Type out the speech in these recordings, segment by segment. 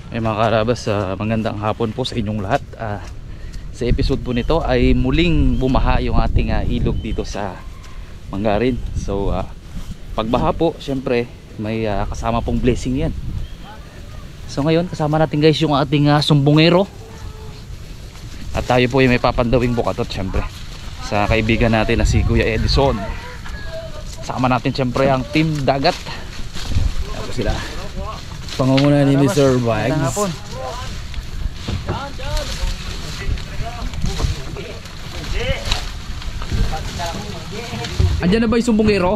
Ay mga karabas, magandang hapon po sa inyong lahat. Sa episode po nito ay muling bumaha yung ating ilog dito sa Mangarin. So pagbaha po, syempre may kasama pong blessing yan. So ngayon kasama natin guys yung ating sumbongero. At tayo po ay may papandawing bukatot syempre sa kaibigan natin na si Kuya Edison. Kasama natin syempre ang team dagat. Tapos sila pangunguna ni Mr. Bags. Andiyan na ba yung sumbongero?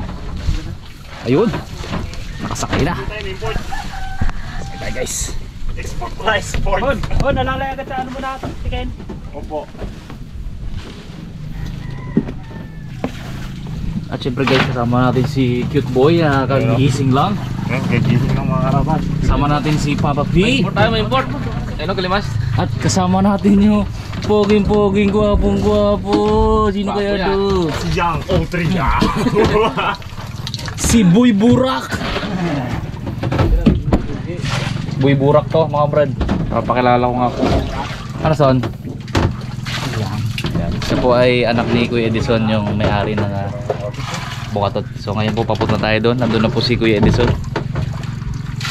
Ayun, nakasakay na. Bye guys. Export price for nalalay agad sa ano mo na tikin. Opo. At syempre guys, kasama natin si Cute Boy na kagigising lang. Kagising ng mga karaban. Kasama natin si Papa P. Import tayo, may import. Ano kalimas? At kasama natin yung poging gwapong-gwapo. Sino kaya to? Si Yang Otria. Si Boy Burak. Boy Burak to mga brad. Papakilala ko nga po. Ano son? Yan. Siya po ay anak ni Kuya Edison, yung may-ari ng bukatot. So ngayon po papunta tayo doon. Nandun na po si Kuya Edison.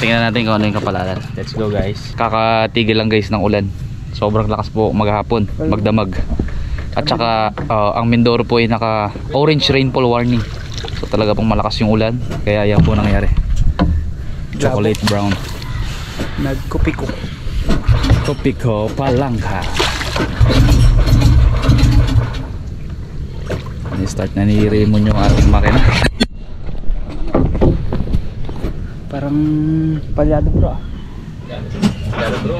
Tingnan natin kung ano yung kapalaran. Let's go guys. Kakatigil lang guys ng ulan. Sobrang lakas po maghapon, magdamag. At saka ang Mindoro po ay naka orange rainfall warning. So talaga pong malakas yung ulan. Kaya yan po nangyari. Chocolate brown. Nagkupiko. Kopiko palangka. Start na ni Raymond yung ating makina. Parang palyado bro. Palyado bro.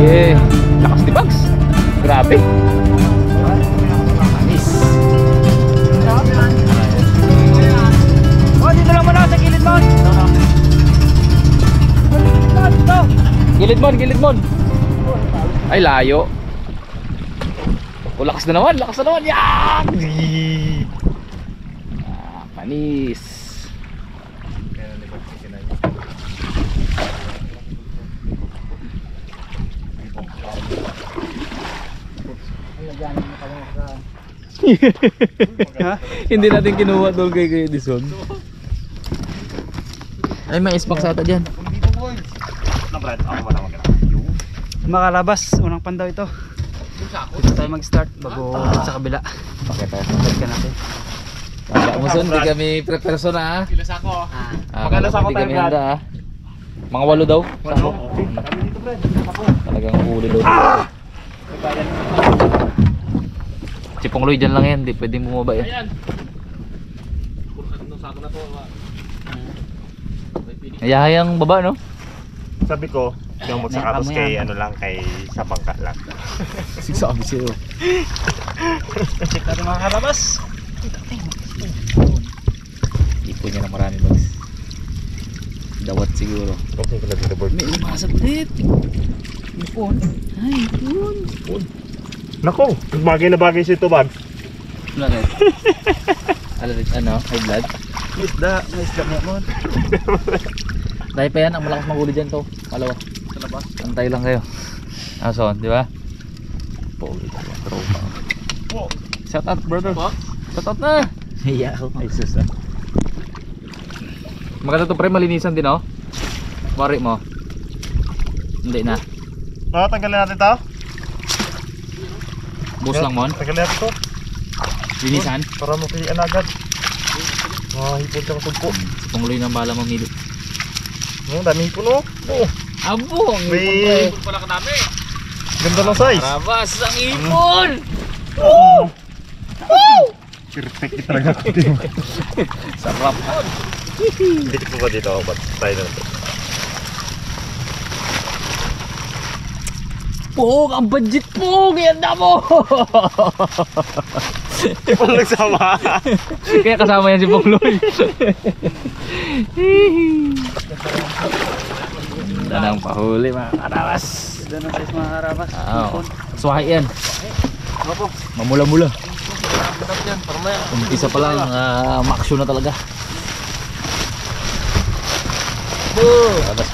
Yeah, lakas ni Bugs. Grabe. Anis. Oh, dito lang muna sa gilid mo. Gilid mon. Ay, layo. Oh, lakas na naman. Yan! Panis. Hindi natin kinuha doon kay Edison. Ay, may ispak sa ata dyan. Makalabas, unang pandaw ito. Dito tayo mag-start bago sa kabila. Bakit tayo? Balikan natin. Wala mo son, hindi kami preperso na ha. Pilas ako. Magkano sa ako tayo Brad? Mga 8 daw. Sako. Talagang huli daw. Chipong Lloyd dyan lang yan, di pwedeng bumaba yan. Ayan. Hayahayang baba no? Sabi ko, yung magsakapos kay ano lang, kay sa bangka lang. Sigsabi siya. Check natin mga karabas. Ipon niya na marami bags. Dawat siguro. Okay ko lang dito board. May umasap ulit. Ipon. Ay, ipon. Nako, bagay na bagay si ito bag. Bakit? Ano? High blood? May isda mo. Dahil pa yan, ang malakas maghuli dyan to. Malawa. Sa labas. Antay lang kayo. Son, di ba? Pogi ka lang. Tropa. Shout out brother. Shout out na. Iya ako. Ay sus ah. Maganda to pre, malinisan din oh. Mari mo. Hindi na. Tanggalin natin ito? Bus lang mon. Tanggalin natin ito. Linisan? Para mapilian agad. Mga hipon siyang sumpo. Si Pangloy na bala mamili. Dami hipon oh. Oh, Abo, ang may hipon pala kadami. ganda ng size. Karabas, ang hipon! Perfect talaga. Sarap. Dikit mo ba dito? Ba't tayo na ito? Pog, ang budget po! Ganda mo! Walang nagsama. Kaya kasama yan si Pangloy. Ganda ng pahuli mga karabas. Ganda ng size mga karabas. Oo. Suwahay yan. Opo. Mamula-mula. Umpisa pa lang, maksyo na talaga. Karabas.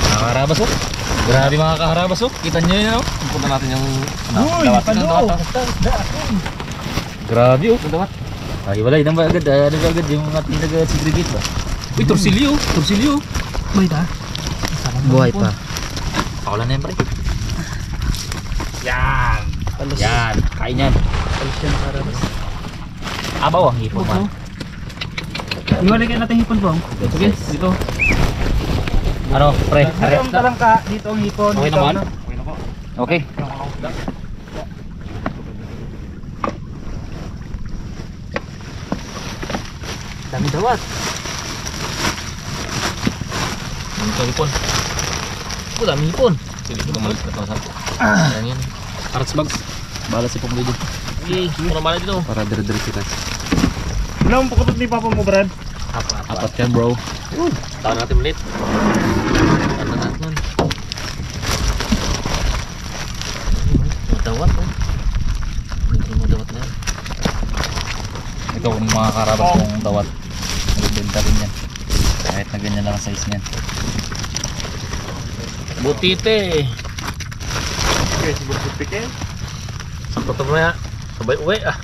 Mga karabas oh. Grabe mga kaharabas oh. Kita nyo yun oh. Punta natin yung dawat. Grabe oh. Dawat. Ay wala, yun ba agad? Ano ba agad yung ating nag-segregate ba? Uy, torsilyo. Torsilyo. Buhay ta? Buhay pa. Pakulan na yan pre. Yan. Yan. Kain yan. Alis yan mga karabas. Abaw ang hipon man. Iwalagyan natin hipon po. Sige, dito. Ano, pre? Dito ang talangka, dito ang hipon. Okay dito naman? ang- Okay na po. Okay. Dami dawat. Dito hipon. Dami hipon. Sige, ito malis na pasap. Yan yan. Arts bags. Bala si Pangloy dito. Okay, muna bala dito. Para dire-dire kita. Wala mong pakutot ni Papa mo, Brad. Apat yan bro. Tahan natin ulit. Tahan natin. Madawat oh. Hindi madawat na yan. Ito kung mga karabas kong dawat. Nagbenta rin yan. Kahit na ganyan lang ang size niyan. Butite. Okay, si Burkut Pique. Sakto to na. Sabay uwi ah.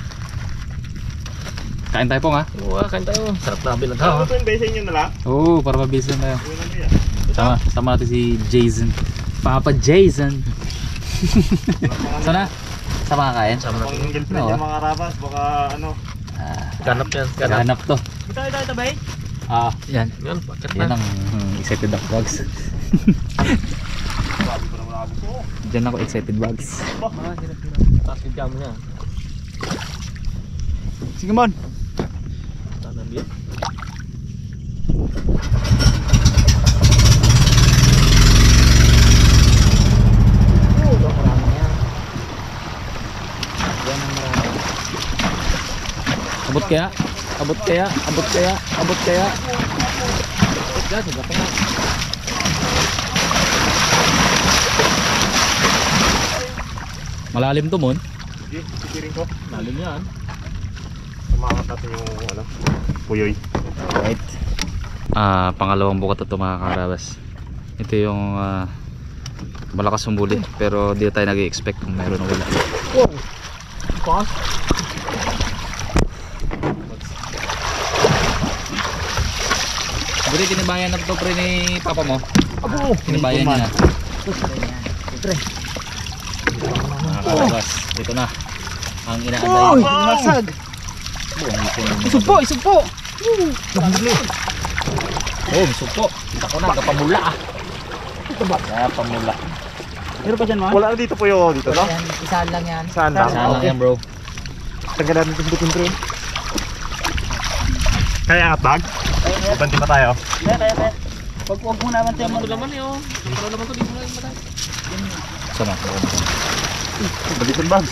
Kain tayo po nga. Uwa, kain tayo. Sarap na bilang Ano ha. ito yung besa inyo na lang? Oo, para mabilis lang tayo. Yun lang yan. Sama natin si Jason. Papa Jason. Sana? Sama ka kain? Sama Pang natin. girlfriend Oo. yung mga rabas, baka ano. Ganap yan. Ganap. Ganap to. Ito bay. Yan. Yan, paket Yan na. ang excited ang vlogs. Sabi ko naman ako gusto ko. Diyan ako excited vlogs. Taas yung jam niya. Sige mon. Tahan na biyan. Abot kaya? Abot kaya? Abot kaya? Abot kaya? Diyan, sagap na. Malalim to mon. Sige, sikirin ko. Lalim yan. Samakat natin yung ano, puyoy. Right. Pangalawang bukat ito mga karabas. Ito yung malakas sumbuli pero di tayo nag-i-expect kung meron o wala. Budi, tinibayan na ito pre ni papa mo. Tinibayan niya na. Mga karabas, ito na ang inaaday. Masag. Buong ipon. Isugpo, isugpo. Oh, supo. Kita ko na, kapamula ah. Kapamula. Meron pa dyan man? Wala na dito puyo, dito no? Isahan lang yan. Saan lang? Saan lang yan bro? Tanggal natin itong butin pre. Kaya angat bag? Banti pa tayo. Kaya. Wag mo naman tayo Ito laman yun. Ito laman to. Dito na yung matay. Sama. Balikan bag.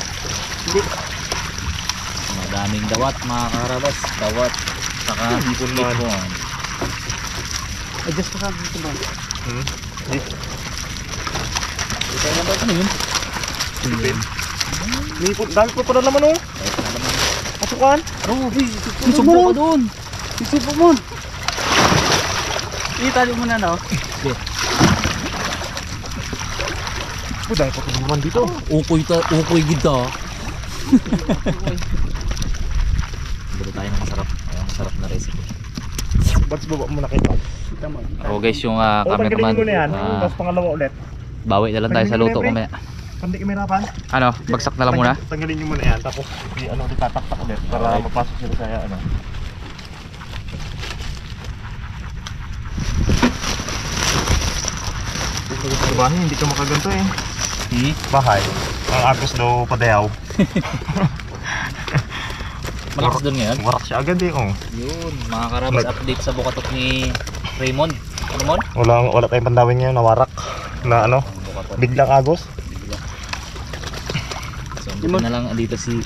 Madaming dawat mga karabas. Dawat. Saka Hipon man. hipon. Adjust pa sa dito man. Ano yun? Nipot, dami po pala naman oh. Pasukan. Oh, isugpo ka doon. Isugpo mo. Itali mo na no? Oh, dahil pa ito naman dito. Ukoy gita. Bili tayo ng masarap. Ayun, masarap na recipe. Bats baba muna kayo. Kita mo. Ako guys, yung Oh, cameraman. tanggalin mo na yan. Tapos pangalawa ulit. Bawi na lang tayo sa luto Tanggalin mo na, mamaya. Pandi kamerapan. Ano, bagsak na lang muna. Tanggalin nyo muna yan, tapos itataktak ulit para mapasok sila sa ano. Diba, hindi ka makaganto eh. Bahay. Ang agos daw padayaw. Malakas doon ngayon. Warak siya agad eh, oh. Yun, mga karabas update sa bukatok ni Raymond. Ano mon? Wala tayong pandawin ngayon na warak. Na ano, biglang agos. So, dito na lang dito si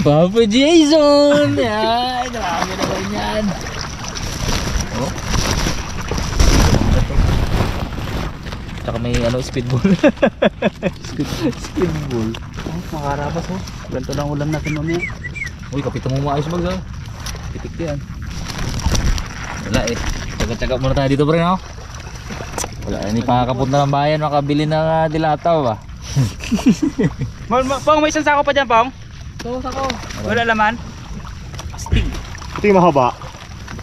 Papa Jason! Yan! Marami naman yan! Oh. Tsaka may ano, speedball. Speedball. Oh, makarabas oh. Ganito lang ulan natin mamaya. Uy, kapitan mo maayos mag pitik yan. Wala eh. Tsaga-tsaga muna tayo dito pre, no? Wala, hindi pa nakapunta ng bayan, makabili ng dilataw ba? Pong, may isang sako pa dyan, Pong? Sako. Wala laman? Astig. Ito yung mahaba.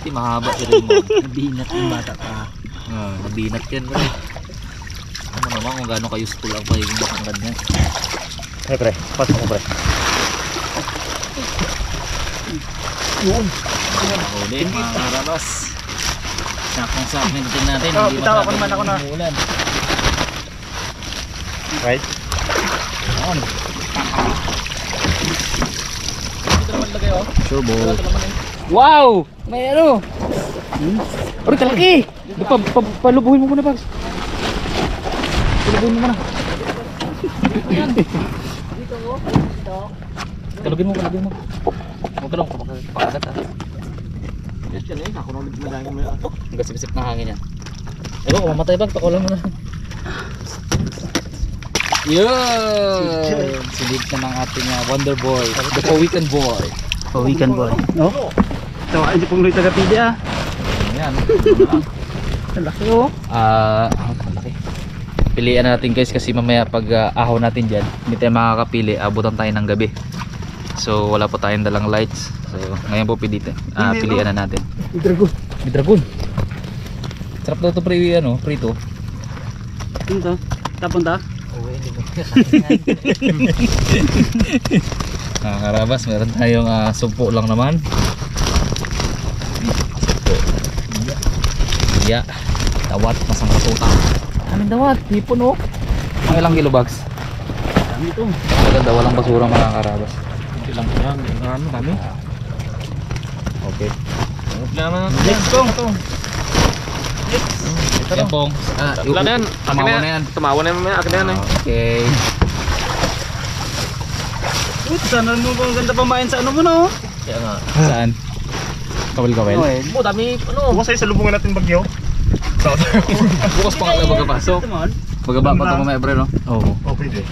Hindi mahaba si Raymond. Nabinat yung bata pa. Nabinat yan pre. Ano naman kung gaano ka-useful ang pagiging bakanggan niya. Eh pre, pasok ko pre. Yun. Huli mga karabas. Sakong sakong din natin. Oh, Hindi bitaw, ako masyadong naman, ako na. umuulan. Right? Ayan. Dito naman lagay oh. Sure ball. Wala naman eh. Wow! May ano? Aray, kalaki! Palubuhin mo muna, Bags. Palubuhin mo muna. Kalugin mo. Huwag ka lang pakagat ha. Yes yan eh. Ako nang madami mo yan. Ang gasip-sip na hangin yan. Ewan ko mamatay bag. Pakulan mo na. Yun! Silid na ng ating Wonder Boy. The Pawikan Boy. Pawikan boy. Oh? Ito, hindi pong luy taga-pili ah. Ayan. Laki oh. Malaki. Pilihan na natin guys kasi mamaya pag ahaw natin dyan, hindi tayo makakapili, abutan tayo ng gabi. So wala po tayong dalang lights. So ngayon po pilihan na natin. Dragon. May dragon. Sarap daw ito prito. Ito, tapon ta. Karabas, meron tayong sumpo lang naman. Iya. Dawat, masang katuta. Aming dawat, hipon oh. Mga ilang kilo bags? Dami ito. Maganda, walang basura mga karabas. Ilang yan. Ano kami? Okay. Let's go. Yan pong. Wala na yan. Tumawa na yan. Tumawa na yan. Akin na yan eh. Okay. Sana mo kung ganda pamain sa ano mo no? Kaya nga. Saan? Kawel-kawel? Oh, dami. Ano? Bukas ay salubungan natin bagyo. Bukas pa nga lang magkapasok. Ito man. Magaba pa ito mamaya bre no? Oo. Oh, pwede.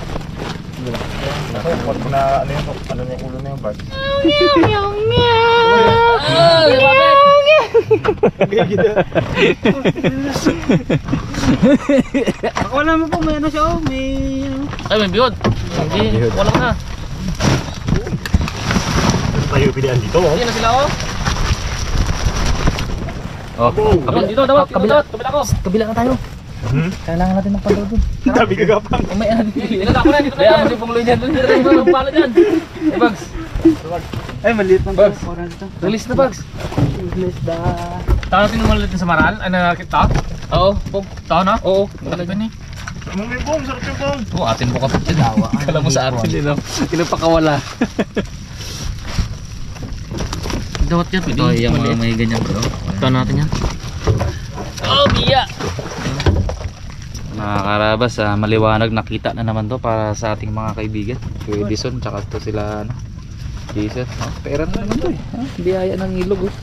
Huwag mo na ano yung ulo na yung bag. Ako alam mo po may ano siya oh. May Ay, may biyod. Hindi. Wala na. Tayo pilihan dito oh. Yan na sila oh. Oh, Kabila dito, dawat. Kabila ko. kabila na tayo. Kailangan natin ng palo dun. Sabi kagapang. May ano dito. Ilagay ko na dito na yan. Hindi pong dyan. Ang pala dyan. Hey Bags, ay maliit lang Bags. po. Oras ito. release na Bags. English da. Tayo natin umalit sa Maral. Ano nakita? Oo, Pog. Tayo na? Oo. Malaki ni. Among may bong, sarap yung bong. Oo, atin po kapatid. Kala mo sa atin din no. Pinagpakawala. Dawat yan. Ito yung mga may ganyan bro. Tayo natin yan. Oh, biya! Mga karabas, maliwanag nakita na naman to para sa ating mga kaibigan. Kuya Edison, tsaka to sila ano. Jason. Pera na naman to eh. Biyaya ng ilog oh.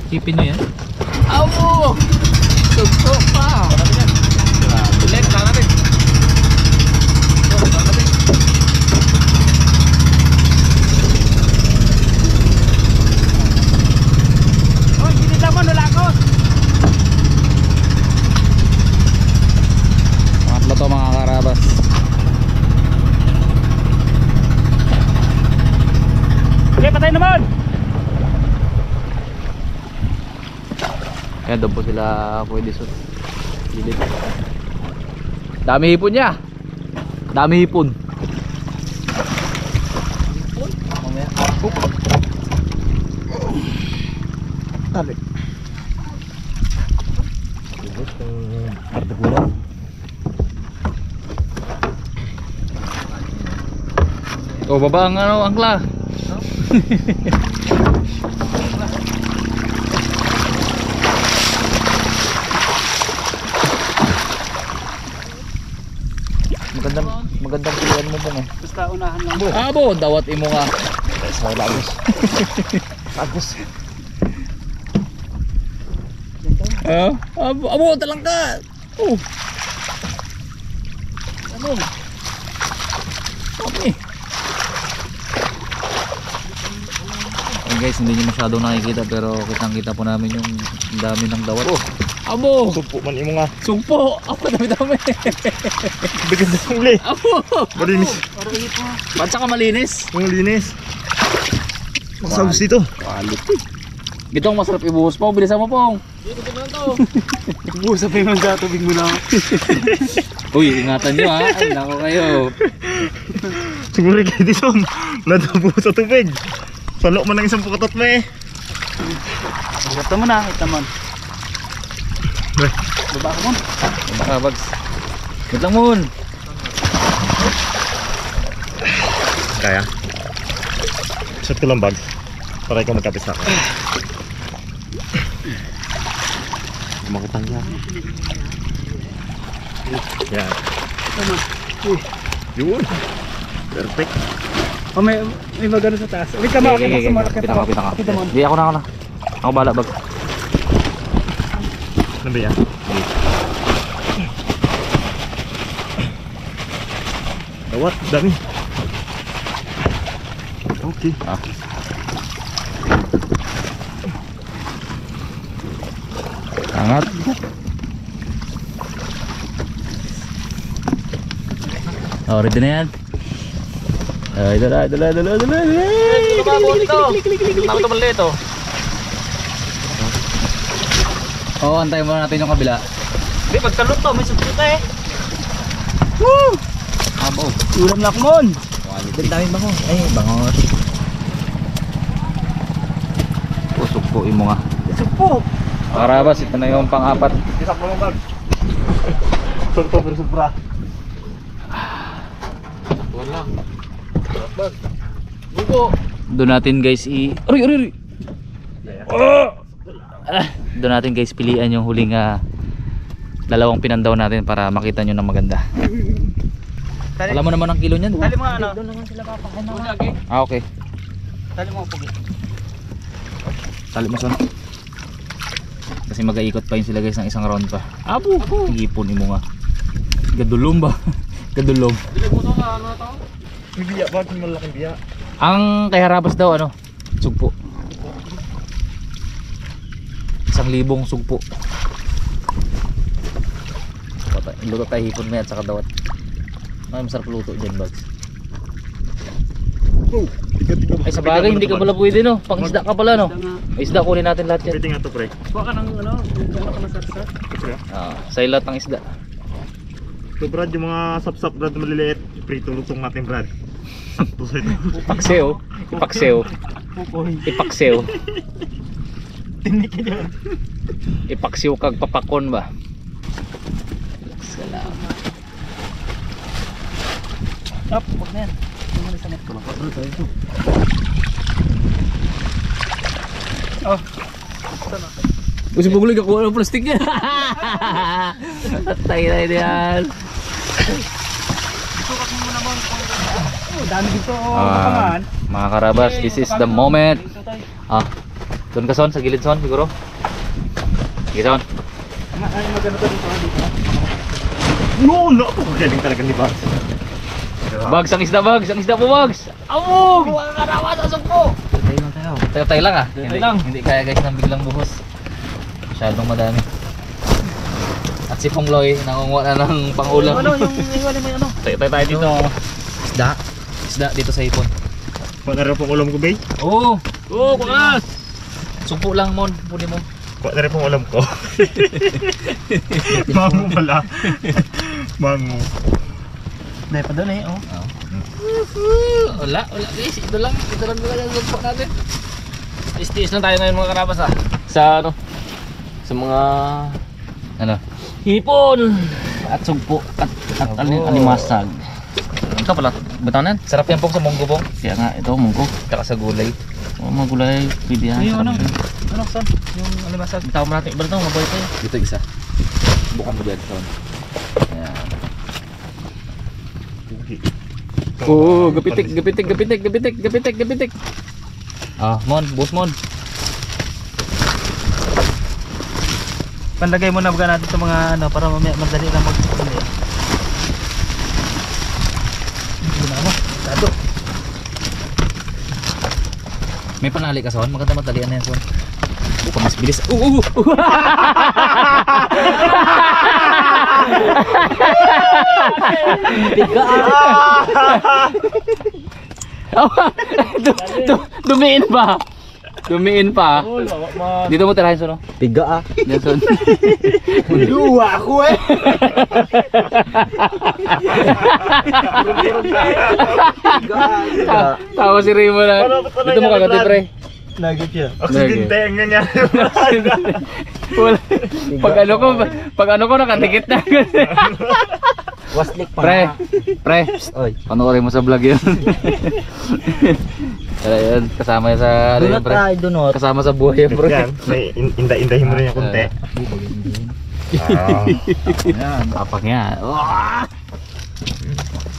Tipin nyo yan. Awo! Sugso pa! Bilek, lang natin. Oh, hindi lang mo wala ko. Pangatlo to mga karabas. Okay, patay naman. Kaya doon po sila pwede so. Dami hipon niya. Dami hipon. tali. Ardagulan. O baba ang ano, angkla. Magandang pilihan mo po eh. Basta unahan lang. Abo, dawat imo nga. Sa lagos. Lagos. Abo, talang ka. Ano? Okay. Ayan guys, hindi nyo masyadong nakikita pero kitang kita po namin yung dami ng dawat. Abo! Sumpo man imo nga. Sumpo! Abo, dami-dami. Bigyan na uli. Abo! Malinis. Ba't saka malinis? Ang linis. Masagos dito. Gitong masarap ibuhos po, bilisan mo pong. Busa pa yung sa tubig mo na. Uy, ingatan nyo ha. Ay, nako kayo. Siguro kayo dito. Nadabo sa tubig. Salo man ng isang pukatot mo eh. Ito mo na, ito mo. Baba ka mo. Baka bags. Wait lang mun. Kaya. Shot ko lang bag. Para ikaw magkapit sa akin. Makutang niya. Yan. Yun. Perfect. Oh, may magano sa taas. Ulit ka makakita sa malaki. Kita mo. Hindi, ako na. Ako bala bag. Ano ba yan? Dawat, dami. Okay. Angat. Oh, ready na yan. Ito na. Nakita mo ulit ito. Oo, antayin muna natin yung kabila. Hindi, pagkalot to, may subsita eh. Abo. Ulam na kumon. Ang dami bango. Ay, bangot. Pusok po imo nga. Supo. Karabas, ito na yung pang-apat. Isak mo lang bag. Sorto pero sobra. Wala. Bag. Buko. Doon natin guys Aray. Doon natin guys pilian yung huling dalawang pinandaw natin para makita nyo ng maganda. Alam mo naman ang kilo niyan. Tali mo ano? Doon naman sila papakain na. Okay. Tali mo pugi. Tali mo son. Kasi mag-aikot pa yun sila guys ng isang round pa. Abo ko. Ipon mo nga. Gadulom ba? Gadulom. Dilag mo to ka ano to? May biya bag, may malaking biya. Ang kay Harabas daw ano? Sugpo. 1,000 sugpo. Luto tayo hipon na at saka dawat. Ay, masarap luto dyan bags. Ay sa bagay hindi ka pala pwede no. Pang isda ka pala no. May isda kunin natin lahat yan. Pwede nga to pre. Kuha ka ng ano? Kuha ka ng sarsa. Sa ilat ng isda. So Brad, yung mga sap-sap Brad na maliliit, prito lutong natin Brad. Sakto sa ito. Ipaksew. Ipaksew. Tinik ka dyan. Ipaksew kag papakon ba. Salamat. Up, huwag na yan. Tumuli sa net ko lang. Oh. Gusto bugulig ako ng plastic niya. Atay na yan. Sukat mo muna mo. Oh, dami dito. Mga Karabas, this is the moment. Doon ka son, sa gilid son siguro. Sige son. Ay, magano to dito. No! Galing talaga ni Bags. Bags ang isda po bags. Awog! Mga Karabas, asok po. Tayo lang Hindi kaya guys ng biglang buhos. Masyadong madami. At si Pongloy nangunguha na ng pangulam. Ano yung iwalay mo yung ano? Tayo dito. Isda dito sa hipon. Kuha na rin pong ulam ko, bay. Oo, bakas. Sumpo lang mon, punin mo. Kuha na rin pong ulam ko. Mango pala. Mango. Dahil pa doon eh, oh. Wala guys, ito lang yung sumpo natin. Tiis lang tayo ngayon mga Karabas Sa ano? Sa mga Ano? hipon at sugpo at alimasag. Ito pala, batanan. Sarap yan pong sa munggo pong. Kaya nga, ito munggo. Tsaka sa gulay. O mga gulay, pwede yan. Yung Sarap ano? yun. Ano son? Yung alimasag. Bitaw mo natin iba ito, mabuhay tayo. Dito isa. Bukan mo dyan. Son. Ayan. Oo, gapitik. Ah, Mon, bus Mon. Panlagay mo na baga natin sa mga ano para mamaya madali lang mag-hindi. Hindi na mo. Tado. May panali ka, Son. Maganda matalian na yan, Son. Buka mas bilis. Dumiin pa. Dumiin pa. Dito mo tirahin, Son. Tiga ah. Dito, Son. Luwa ako eh. Tawa si Rimo na. Dito mo kagati, pre. Nugget siya. Aksidente ang ganyan. Wala. Pag ano ko nakadikit na. Waslik Pre. Oy. Panoorin mo sa vlog yun. Kaya yun, kasama yun sa ano yun, pre. Dunot. Kasama sa buhay yun, pre. Yan, may inda-indahin mo rin yung konti. Yan, tapang yan.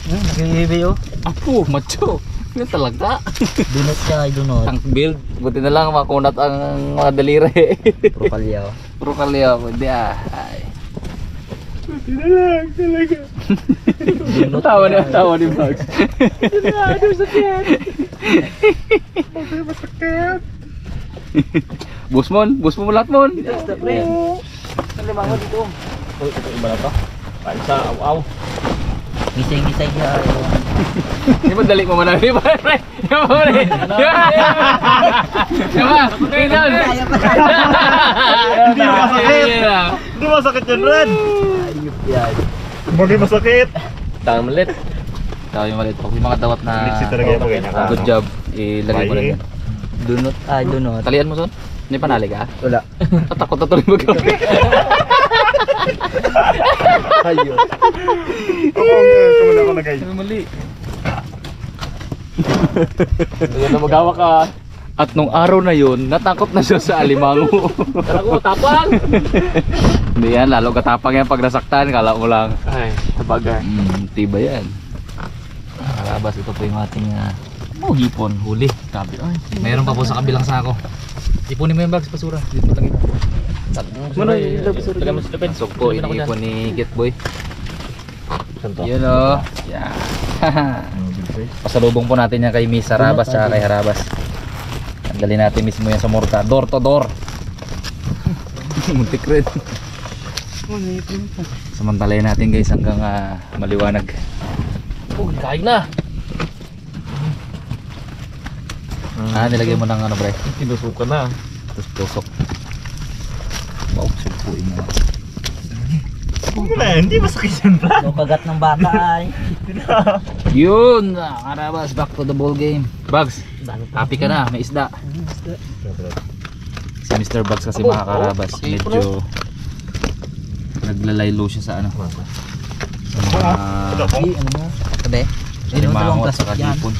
Nag-iibi oh. Apo, macho. Yan talaga. Dunot siya, dunot. Ang build, buti na lang makunat ang mga daliri. Propalyaw. Pro kalyo, hindi ah. Ay. Buti na lang, talaga. Tawa ni Bugs. Masakit. Bus mo lahat mon. Nalimango dito. Uy, ito iba na to. Kain sa aw-aw. Gisay-gisay siya. Di ba dali mo man di ba? Pre. Di ba, pre? Di ba? Tingnan. Hindi masakit. Hindi masakit yan, Brad. Ayup yan. Hindi masakit. Tangan malit. Tayo yung maliit. Pag may mga dawat na Liksi talaga yung mga ganyan. good job, ilagay mo na yan. Dunot. Dunot. Talian mo, Son? Hindi panali ka? Wala. Tatakot na tuloy mag-gabi. Ayun. Kamala ko na guys. Mali. Ayan na magawa ka. At nung araw na yun, natakot na siya sa alimango. Kala ko, tapang! Hindi yan, lalo katapang yan pag nasaktan, kala mo lang. Ay, sabagay. Tiba yan. Karabas, ito po yung ating hipon, huli. Grabe. Ay, mayroon pa po sa kabilang sako. Ipunin mo yung bags, basura. Dito mo tangin. Mano yung basura? Lagyan mo sa lupin. Pasok po, iniipon ni Getboy. Yun o. Yeah. Pasalubong po natin yan kay Miss Harabas at kay Harabas. Dali natin mismo yan sa Morta. Door to door. Muntik rin. Samantalayan natin guys hanggang maliwanag. Kain na! Nilagay mo ng ano, pre? Tinusukan na. Tapos tusok. Wow, sugpuin mo. Wala, hindi masakit yan, Brad. Yung kagat ng bata ay. Yun! Harabas, back to the ball game. Bugs, happy ka na, may isda. Si Mr. Bugs kasi mga karabas, medyo naglalaylo siya sa ano. Sa mga Tabi. alimango at saka hipon.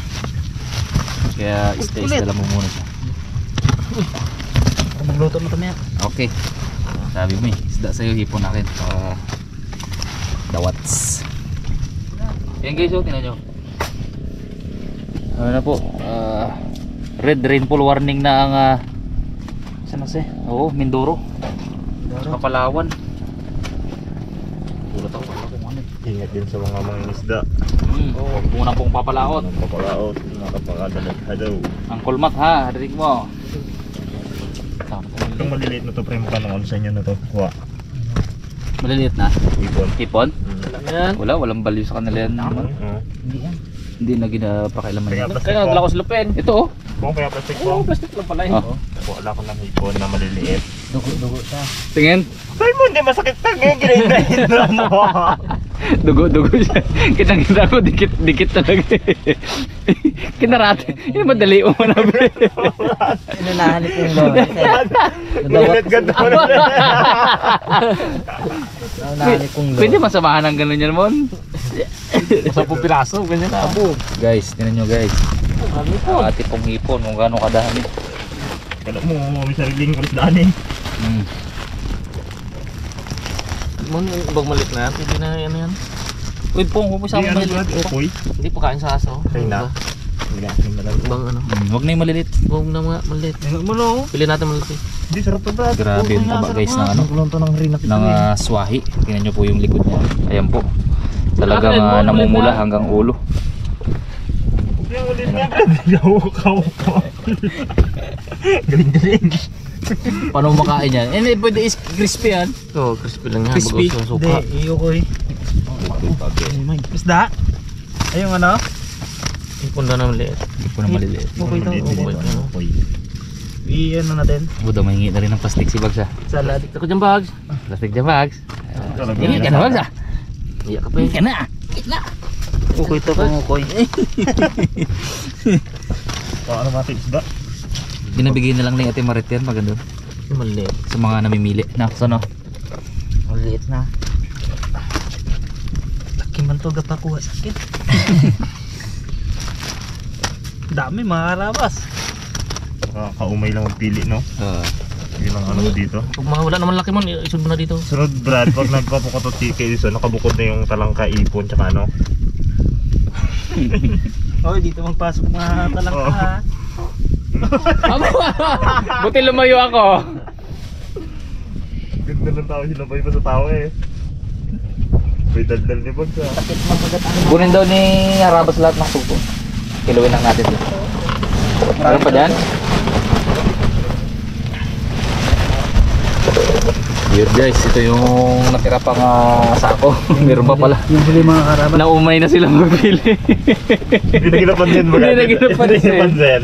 Kaya stay lang mo muna siya. Magluto mo kami. Okay. Sabi mo isda sa'yo, hipon akin. Dawats. Yan guys, tingnan nyo. Ano na po, red rainfall warning na ang saan kasi? Oo, Mindoro. Saka Palawan. Gulat ako kung ano. Ingat din sa mga isda. Huwag muna pong papalaot. Papalaot, nakapakadalag-hadaw. Ang kulmat ha, harinig mo. Itong maliliit na to, pre, mukha ng sa inyo na to. Kuha. Maliliit na. Ipon. Hipon? Yan. Walang value sa kanila yan. Hindi na ginapakailaman Kaya yan. plastic Kaya nagla ko sa lupin. Ito oh. Kung kaya plastic Oo, po. plastic lang pala yun. Oh. Wala ko ng hipon na maliliit. Dugo siya. Tingin. Sabi mo, hindi masakit ta. Ngayon, ginahinda mo. Dugo siya. Kita ko, dikit talaga. Kinarate. Yun madali umanabi. Inanahanip yung lola. Ulit ganda mo na. Inanahanip yung Pwede masamahan ng ganun yan, Mon. 10 piraso, ganyan na. Guys, tinan nyo guys. Ate pong hipon, kung gano'ng kadami. Kala mo, may sariling kulisdaan eh. Mon, bag malit na. Pwede na yan yan. Uy, pong, huwag mo sa Hindi, akong ano malit. ba? Ukoy. Hindi pa kain sa aso. Kain na. Hindi na, hindi na lang. Bang ano? Huwag na yung malilit. Huwag na mga malit. Pili natin malaki. Hindi, sarap to Brad. Grabe yung taba guys ng ano. Nagulong to ng rin natin. Ng swahi. Tingnan nyo po yung likod niya. Ayan po. Talagang namumula hanggang ulo. Yung ulit nga Brad. Yaw. Galing. Paano makain yan? Eh, pwede is crispy yan. Oo, crispy lang yan. Crispy. Bago sa suka. iyo ko eh. Isda? Ayun ano? Ipunda na maliit. Hindi po na maliliit. Okay to. Ukoy. I-ano natin? Buda, mahingi na rin ng plastic si Bags ha. Salad. Ako dyan, Bags. Plastic dyan Bags. Talaga. Hingi ka na Bags ha. Iyak ka pa Hingi eh. ka na. Okay to kung ukoy. Paano natin isda? Binabigay na lang ni Ate Marit yan. Maganda. Maliit. Sa mga namimili. Nakso no? Maliit na. Laki man to gapakuha sa akin. Dami mga karabas. Kaumay lang magpili, no? Yun ang ano mo dito. Pag wala naman laki man, isod mo na dito. Sunod Brad, pag nagpapukatot si Edison, nakabukod na yung talangka, ipon, tsaka ano. Oh, dito magpasok mga talangka. Buti lumayo ako. Ganda ng tao, sinabay pa sa tao eh. May daldal ni Bags ah. Kunin daw ni Harabas lahat ng suko. Kiluin lang natin dito. Meron pa dyan? Yun guys, ito yung natira pang sako. Meron pa pala. Yung huli mga karabas. Naumay na sila magpili. Hindi na ginapansin ba? Hindi na ginapansin. Hindi ginapansin.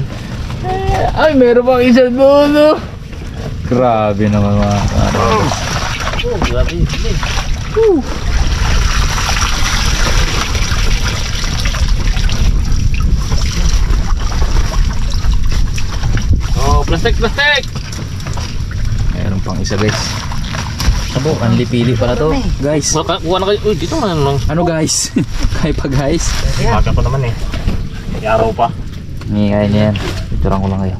Ay, meron pang isa doon. Oh. Grabe naman mga karabas. Oh, grabe. Oh, plastic! Meron pang isa guys. Abo, kanlipili pala to. Guys, Kuha na kayo. Uy, dito na lang. ano guys? Kaya pa guys. Maga pa naman eh. May araw pa. Ngayon yan. Ituran ko lang kayo.